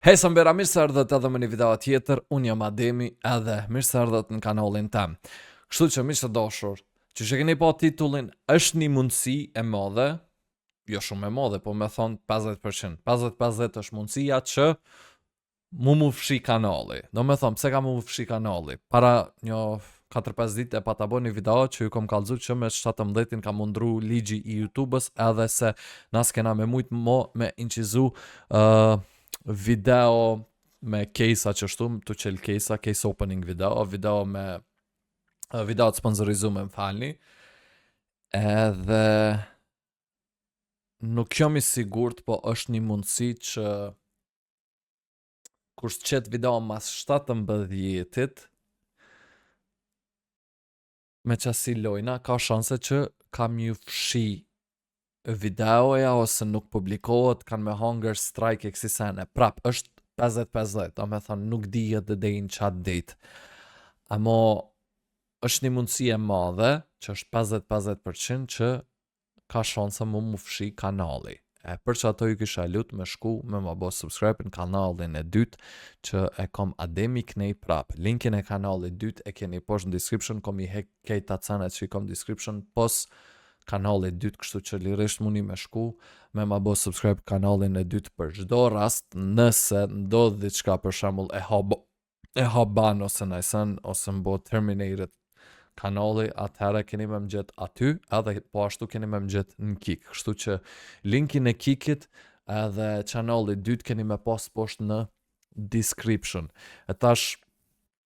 Hej, sa mbera, mirë se erdhët edhe me një video tjetër, unë jam Ademi edhe mirë se erdhët në kanalin tem. Kështu që miqtë të dashur, që keni pa titullin, është një mundësi e madhe, jo shumë e madhe, po me thonë 50%. 50-50 është mundësia që mu fshi kanali. Do me thonë, pse ka mu fshi kanali? Para një 4-5 ditë e pa të bo një video që ju kom kalzu që me 17 ka mundru ligji i YouTube-ës edhe se nas kena me mujtë mo me incizu video me case-a që shtu, të qel case-a, case opening video me video të sponsorizume më falni, edhe nuk jam i sigurt, po është një mundësi që kur s'qet video mas 17-it, me qasi lojna, ka shanse që kam ju fshi videoja ose nuk publikohet, kanë me hunger strike e kësi sene. Prap, është 50-50, do me thonë nuk dihet dhe dejnë qatë dit. Amo, është një mundësi e madhe, që është 50-50% që ka shanse mu fshi kanali. Për që ato ju kisha lut me shku me më bo subscribe në kanalin e dytë që e kom Ademi Knej prap. Linkin e kanalit dytë e keni poshtë në description, kom i kejt atë canet që i kom description pos kanalit dytë, kështu që lirisht muni me shku me ma bo subscribe kanalin e dytë për çdo rast nëse ndodh diçka për shembull e haban ose najsen ose mbo terminated kanali, atëherë keni me mëgjet aty edhe po ashtu keni me mëgjet në Kik, kështu që linkin e Kikit edhe kanalit dytë keni me pas poshtë në description. E tash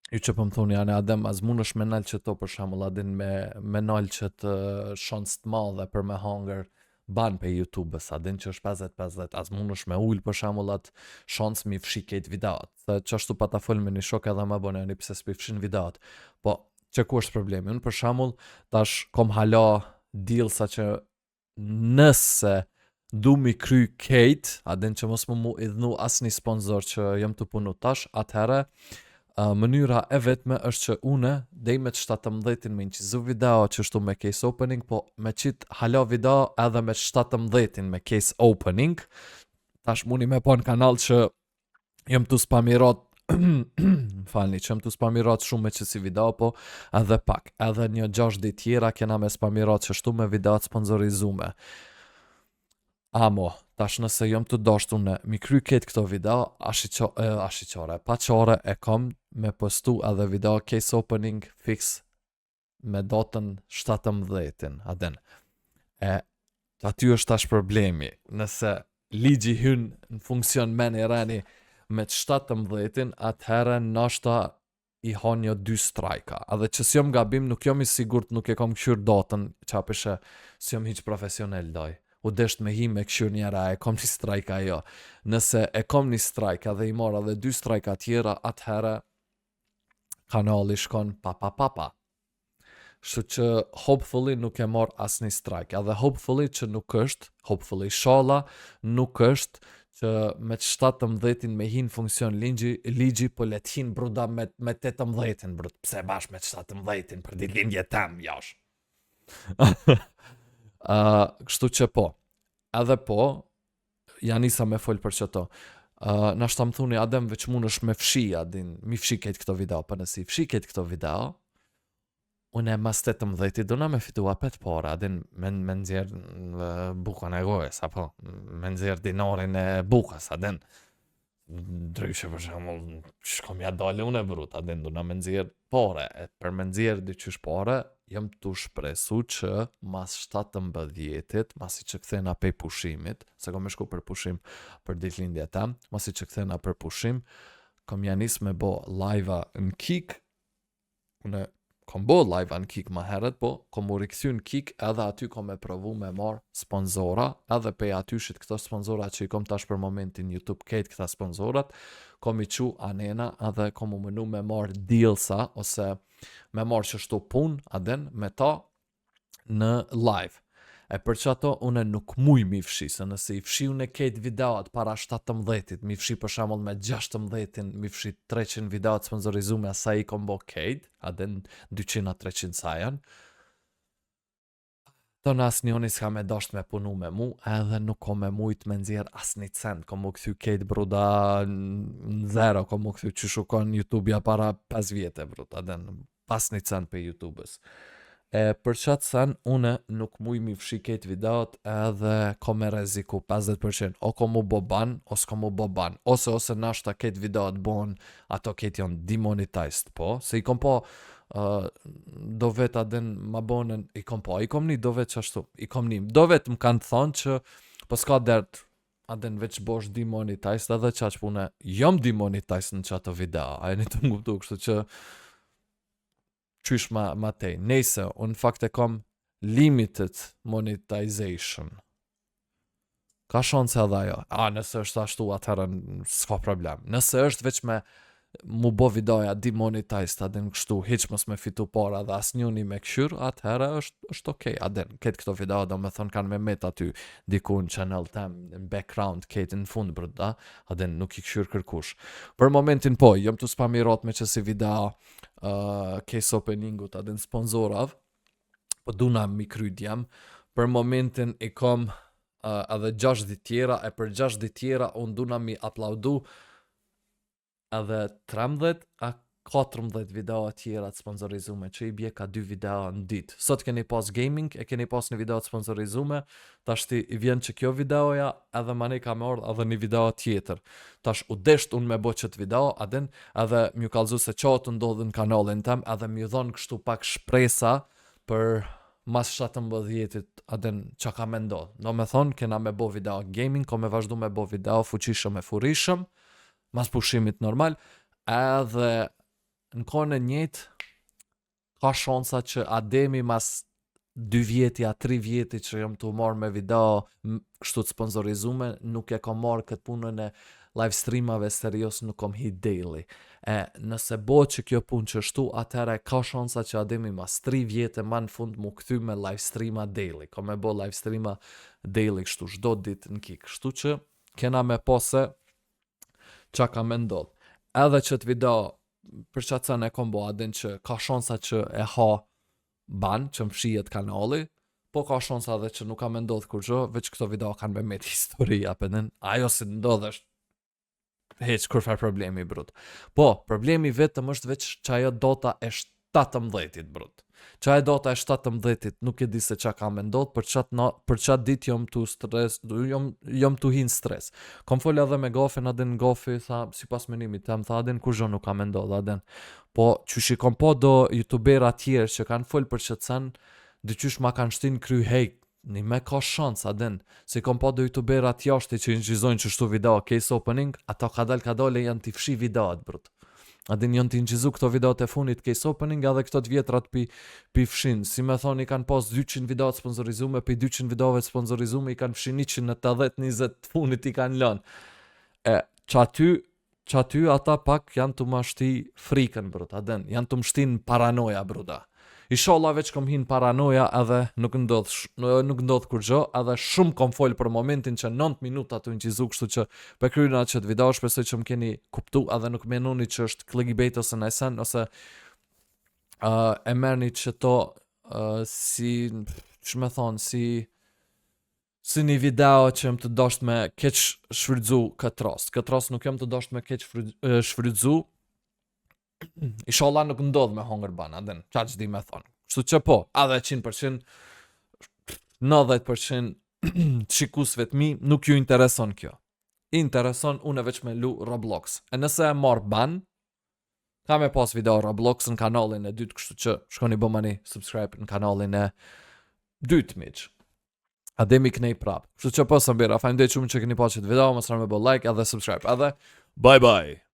ju që për më thuni, janë Adem, az mund është me nalë që to për shamull, adin me nalë që të shans të madhe për me hunger ban për YouTube-ës, adin që është 50-50, az mund është me ullë për shamull atë shans mi fshi kejt videot, dhe që ashtu pa ta folë me një shok edhe me bone, një pse s'pi fshin videot, po që ku është problemi, unë për shamull tash kom hala deal sa që nëse du mi kry kejt, adin që mos mu idhnu as një sponsor që jëm të punu tash, atëherë, mënyra e vetme është që une dej me të 17-in me incizu video që shtu me case opening, po me qit hala video edhe me 17-in me case opening, tash muni me po në kanal që jem të spamirat falni, që jem të spamirat shumë me qësi video, po edhe pak, edhe një 6 dit tjera kena me spamirat që shtu me video të sponsorizume. Amo, tash nëse jom të dashtu në mi kry ketë këto video, ashiqore, paqore e kom me postu edhe video case opening fix me datën 17-in, adin. Aty është tash problemi, nëse ligji hyn në funksion me një reni me 17-in, atëherë nashta i honjo 2 strajka. Edhe që si jom gabim, nuk jom i sigurt, nuk e kom këshyr datën, qapishe si jom hiq profesionel doj. U desht me hi me këshyr njera, e kom një strajka jo. Nëse e kom një strajka dhe i mora dhe 2 strajka tjera, atëherë kanali shkon pa. Shtu që hopefully nuk e mor as një strajka, edhe hopefully që nuk është, hopefully shala nuk është që me 17-in me hin funksion ligji, po let hin bruda me 18-in, brud, pse bash me 17-in për dit lindje tem, jash. Kështu që po, edhe po, janë isa me folë për që to. Nashta më thuni, Adem, veç mund është me fshi, adin, mi fshi këtë këto video, për nësi fshi këtë këto video, unë e mas 18-i, duna me fitu apet por, adin, me nëzjerë bukën e gojës, apo, me nëzjerë dinarin e bukës, adin, dryshe për shemull, shkom ja dole unë e brut, adin, duna me nëzjerë pore, për me nëzjerë dyqysh pore, jam të shpresu që mas 17-it, masi që këthena pej pushimit, se kom e shku për pushim për ditlindje tem, masi që këthena për pushim, kom janis me bo live-a në Kik, une kom bo live-a në Kik ma heret, po kom u rikëthy në Kik edhe aty kom e provu me marë sponsora, edhe pej atyshit këto sponsora që i kom tash për momentin YouTube kejt këta sponsorat, kom i qu anena edhe kom u mënu me marë dealsa, ose me marë që shtu pun, adin, me ta në live. E për që ato, une nuk muj mi fshi, se nëse i fshi une kejt videoat para 17-it, mi fshi për shamull me 16-in, mi fshi 300 videoat sponsorizume, sa i kom bo kejt, adin 200-300 sajan, Tonë as njoni s'ka me dasht me punu me mu, edhe nuk ko me mujt me nxjerr as një cent, ko mu këthy kejt bruda në zero, ko mu këthy që shukon YouTube-ja para 5 vjete bruda, den pas një cent për YouTube-ës. Për qatë sen, une nuk muj mi fshi kejt videot edhe ko me reziku 50%, o ko mu bo ban, ose ko mu bo ban, ose nashta kejt videot bon, ato kejt janë demonetized po, se i kom po do vet adin ma bonën i kom një do vet qashtu, do vet më kanë thonë që po s'ka dert adin veç bosh demonetized edhe qaq pune jom demonetized në qato video, a e një të më guptu kështu që qysh ma tej, nejse, unë fakt e kom limited monetization. Ka shonse edhe ajo, nëse është ashtu atëherën s'ka problem, nëse është veç me mu bo videoja demonetized adin kështu, hiq mës me fitu para dhe as njoni me këshyr, atëherë është okej, adin, ketë këto video do me thonë kanë me met aty diku në channel tem, në background, ketë në fund brëda, adin nuk i këshyr kërkush. Për momentin po, jëm të spamirot me qësi video case openingut adin sponsorav, po duna mi krydjem, për momentin i kom edhe 6 dit tjera, e për 6 dit tjera unë duna mi aplaudu edhe 13 a 14 video tjera të sponsorizume, që i bje ka 2 video në dit. Sot keni pas gaming, e keni pas një video të sponsorizume, tashti i vjen që kjo videoja, edhe mani ka me ardhë edhe një video tjetër. Tash u desht unë me bo qëtë video, adin, edhe mju kalzu se qatë ndodhë në kanalin tem, edhe mju dhonë kështu pak shpresa për mas 17-tit, adin, që ka me ndodhë. Do me thonë, kena me bo video gaming, ko me vazhdu me bo video fuqishëm e furishëm, mas pushimit normal, edhe në kone njët, ka shansa që ademi mas 2 vjeti a 3 vjeti që jam të marrë me video kështu të sponsorizume, nuk e kom marrë këtë punën e live streamave serios, nuk kom hit daily. Nëse bo që kjo punë që shtu, atëhere ka shansa që ademi mas 3 vjete ma në fund mu këthy me live streama daily. Kom me bo live streama daily kështu, shdo dit në kik. Kështu që kena me pose qa ka me ndodh. Edhe që të video për qatë sen e kom bo adin që ka shansa që e ha ban, që më fshijet kanali, po ka shansa edhe që nuk ka me ndodh kur gjo, veç këto video kanë me met historia, pëndin, ajo si ndodh është heq kërfar problemi, brut. Po, problemi vetëm është veç që ajo dota e 17-it, brut. Që ajo dota e 17-it nuk e di se qa ka me ndodh, për qatë dit jom të stres, jom të hin stres. Kom folja dhe me Gofin, adin Gofi, tha, si pas menimit, tem, tha, adin kur gjo nuk ka me ndodh, adin. Po, që shikom po do youtubera tjerë që kanë fol për qëtë sen, dyqysh ma kanë shtin kry hejt, një me ka shans, adin, si kom po do youtubera tjashti që inqizojnë që shtu video case opening, ato kadal janë t'i fshi videot, brut. Adin janë t'i nqizu këto videot e funit case opening, edhe këto t'vjetrat pi fshin. Si me thoni, i kanë pas 200 videot sponsorizume, pi 200 videove sponsorizume, i kanë fshin 180-20 funit i kanë lën. Që aty ata pak janë të ma shti frikën, brut, adin, janë të më shtin paranoja, bruda. Inshallah veç kom hin paranoja edhe nuk ndodh kur gjo, edhe shumë kom fol për momentin që 9 minuta të nqizu, kështu që për kryna që të video, shpesoj që më keni kuptu, edhe nuk menoni që është clickbait ose nëjsen, ose e merni që to si, që me thonë, si një video që jem të dasht me keq shfrydzu këtë rast. Këtë rast nuk jem të dasht me keq shfrydzu, inshallah nuk ndodh me hongër ban, adin, qa që di me thonë. Kështu që po, edhe 100%, 90% qikusve të mi nuk ju intereson kjo. Intereson une veç me lu Roblox. E nëse e marr ban, ka me pas video Roblox në kanalin e dytë, kështu që shkoni bëmani subscribe në kanalin e dytë miq. Ademi kënej prap. Kështu që po së mbira, fajmdej shumë që këni pa qëtë video, mësra me bo like edhe subscribe edhe bye bye.